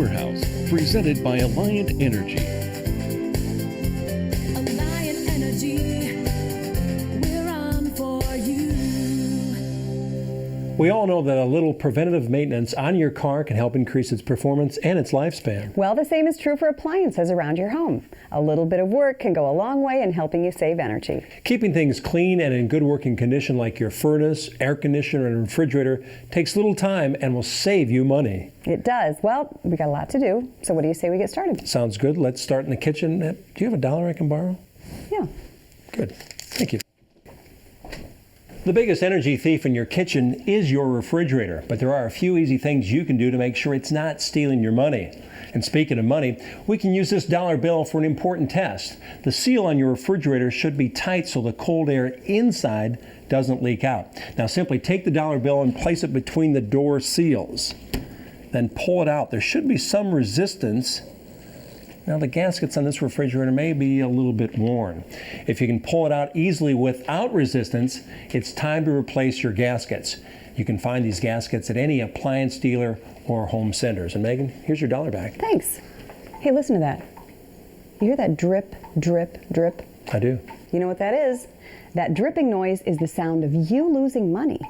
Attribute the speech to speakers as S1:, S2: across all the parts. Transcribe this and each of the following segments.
S1: Powerhouse, presented by Alliant Energy.
S2: Alliant Energy, we're on for you.
S3: We all know that a little preventative maintenance on your car can help increase its performance and its lifespan.
S4: Well, the same is true for appliances around your home. A little bit of work can go a long way in helping you save energy.
S3: Keeping things clean and in good working condition like your furnace, air conditioner, and refrigerator takes little time and will save you money.
S4: It does. Well, we got a lot to do, so what do you say we get started?
S3: Sounds good. Let's start in the kitchen. Do you have $1 I can borrow?
S4: Yeah.
S3: Good. Thank you. The biggest energy thief in your kitchen is your refrigerator, but there are a few easy things you can do to make sure it's not stealing your money. And speaking of money, we can use this dollar bill for an important test. The seal on your refrigerator should be tight so the cold air inside doesn't leak out. Now simply take the dollar bill and place it between the door seals. Then pull it out. There should be some resistance. Now the gaskets on this refrigerator may be a little bit worn. If you can pull it out easily without resistance, it's time to replace your gaskets. You can find these gaskets at any appliance dealer or home centers. And Megan, here's your $1 back.
S4: Thanks. Hey, listen to that. You hear that drip, drip, drip?
S3: I do.
S4: You know what that is? That dripping noise is the sound of you losing money.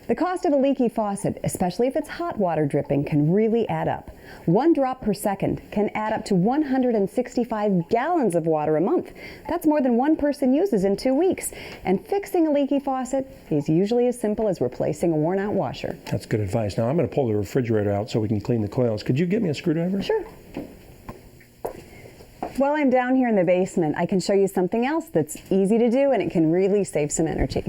S4: The cost of a leaky faucet, especially if it's hot water dripping, can really add up. 1 drop per second can add up to 165 gallons of water a month. That's more than one person uses in 2 weeks. And fixing a leaky faucet is usually as simple as replacing a worn-out washer.
S3: That's good advice. Now I'm going to pull the refrigerator out so we can clean the coils. Could you get me a screwdriver?
S4: Sure. While I'm down here in the basement, I can show you something else that's easy to do and it can really save some energy.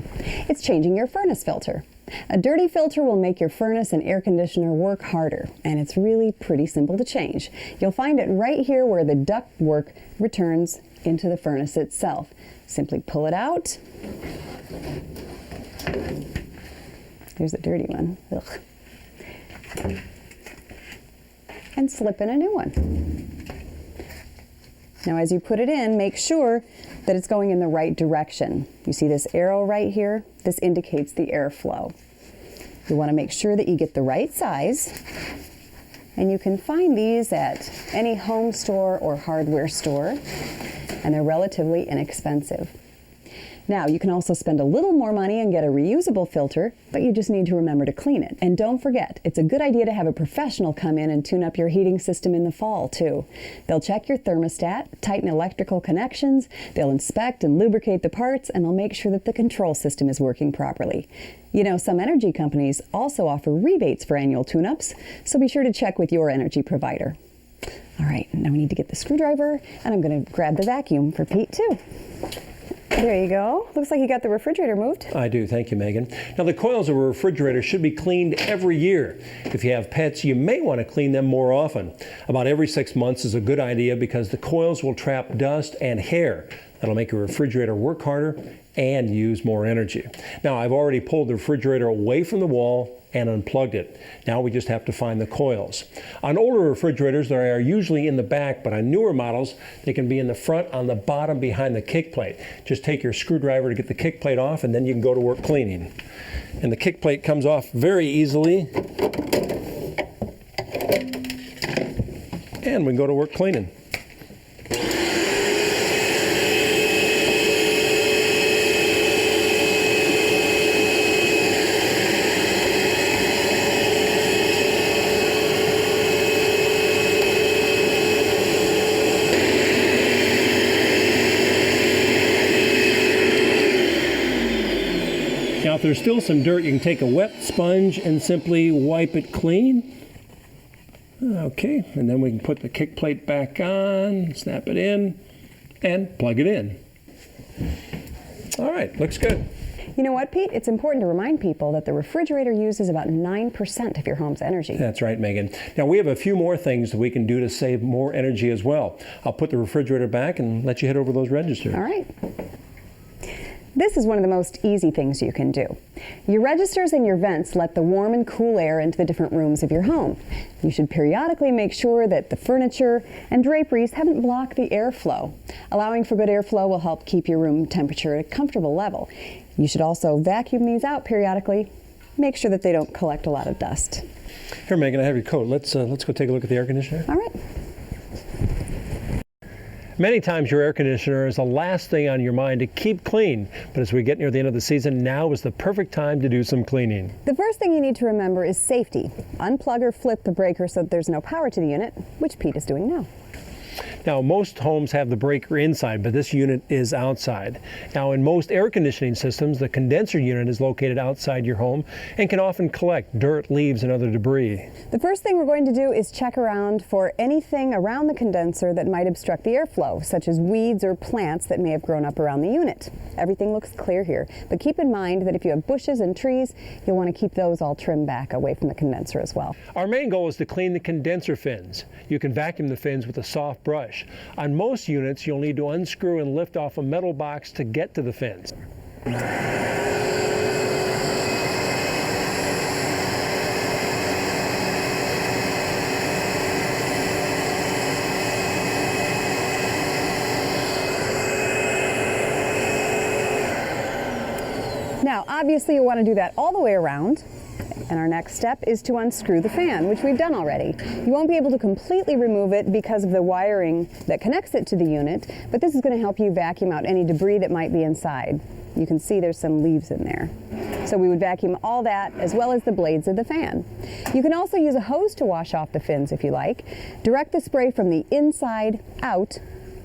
S4: It's changing your furnace filter. A dirty filter will make your furnace and air conditioner work harder, and it's really pretty simple to change. You'll find it right here where the duct work returns into the furnace itself. Simply pull it out. There's a dirty one. Ugh. And slip in a new one. Now as you put it in, make sure that it's going in the right direction. You see this arrow right here? This indicates the airflow. You want to make sure that you get the right size, and you can find these at any home store or hardware store, and they're relatively inexpensive. Now, you can also spend a little more money and get a reusable filter, but you just need to remember to clean it. And don't forget, it's a good idea to have a professional come in and tune up your heating system in the fall, too. They'll check your thermostat, tighten electrical connections, they'll inspect and lubricate the parts, and they'll make sure that the control system is working properly. You know, some energy companies also offer rebates for annual tune-ups, so be sure to check with your energy provider. All right, now we need to get the screwdriver, and I'm going to grab the vacuum for Pete, too. There you go. Looks like you got the refrigerator moved.
S3: I do. Thank you, Megan. Now, the coils of a refrigerator should be cleaned every year. If you have pets, you may want to clean them more often. About every 6 months is a good idea because the coils will trap dust and hair. That'll make your refrigerator work harder and use more energy. Now, I've already pulled the refrigerator away from the wall and unplugged it. Now we just have to find the coils. On older refrigerators, they are usually in the back, but on newer models, they can be in the front on the bottom behind the kick plate. Just take your screwdriver to get the kick plate off, and then you can go to work cleaning. And the kick plate comes off very easily. And we can go to work cleaning. Now, if there's still some dirt, you can take a wet sponge and simply wipe it clean. Okay, and then we can put the kick plate back on, snap it in, and plug it in. All right, looks good.
S4: You know what, Pete? It's important to remind people that the refrigerator uses about 9% of your home's energy.
S3: That's right, Megan. Now, we have a few more things that we can do to save more energy as well. I'll put the refrigerator back and let you head over those registers.
S4: All right. This is one of the most easy things you can do. Your registers and your vents let the warm and cool air into the different rooms of your home. You should periodically make sure that the furniture and draperies haven't blocked the airflow. Allowing for good airflow will help keep your room temperature at a comfortable level. You should also vacuum these out periodically make sure that they don't collect a lot of dust.
S3: Here, Megan, I have your coat. Let's go take a look at the air conditioner.
S4: All right.
S3: Many times your air conditioner is the last thing on your mind to keep clean, but as we get near the end of the season, now is the perfect time to do some cleaning.
S4: The first thing you need to remember is safety. Unplug or flip the breaker so that there's no power to the unit, which Pete is doing now.
S3: Now, most homes have the breaker inside, but this unit is outside. Now, in most air conditioning systems, the condenser unit is located outside your home and can often collect dirt, leaves, and other debris.
S4: The first thing we're going to do is check around for anything around the condenser that might obstruct the airflow, such as weeds or plants that may have grown up around the unit. Everything looks clear here, but keep in mind that if you have bushes and trees, you'll want to keep those all trimmed back away from the condenser as well.
S3: Our main goal is to clean the condenser fins. You can vacuum the fins with a soft brush. On most units, you'll need to unscrew and lift off a metal box to get to the fins.
S4: Now, obviously you want to do that all the way around. And our next step is to unscrew the fan, which we've done already. You won't be able to completely remove it because of the wiring that connects it to the unit, but this is going to help you vacuum out any debris that might be inside. You can see there's some leaves in there. So we would vacuum all that as well as the blades of the fan. You can also use a hose to wash off the fins if you like. Direct the spray from the inside out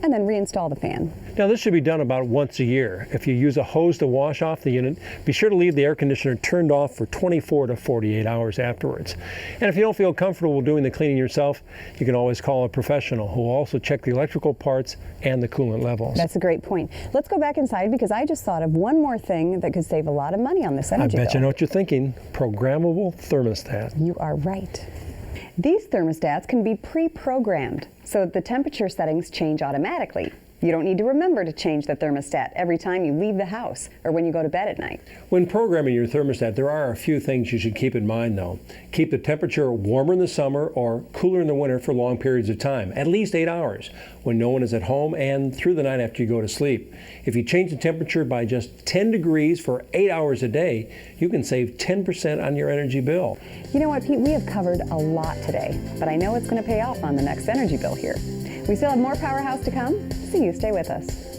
S4: and then reinstall the fan.
S3: Now, this should be done about once a year. If you use a hose to wash off the unit, be sure to leave the air conditioner turned off for 24 to 48 hours afterwards. And if you don't feel comfortable doing the cleaning yourself, you can always call a professional who will also check the electrical parts and the coolant levels.
S4: That's a great point. Let's go back inside because I just thought of one more thing that could save a lot of money on this energy bill.
S3: I bet you know what you're thinking. Programmable thermostat.
S4: You are right. These thermostats can be pre-programmed so that the temperature settings change automatically. You don't need to remember to change the thermostat every time you leave the house or when you go to bed at night.
S3: When programming your thermostat, there are a few things you should keep in mind though. Keep the temperature warmer in the summer or cooler in the winter for long periods of time, at least 8 hours, when no one is at home and through the night after you go to sleep. If you change the temperature by just 10 degrees for 8 hours a day, you can save 10% on your energy bill.
S4: You know what, Pete, we have covered a lot today, but I know it's going to pay off on the next energy bill here. We still have more Powerhouse to come, so you stay with us.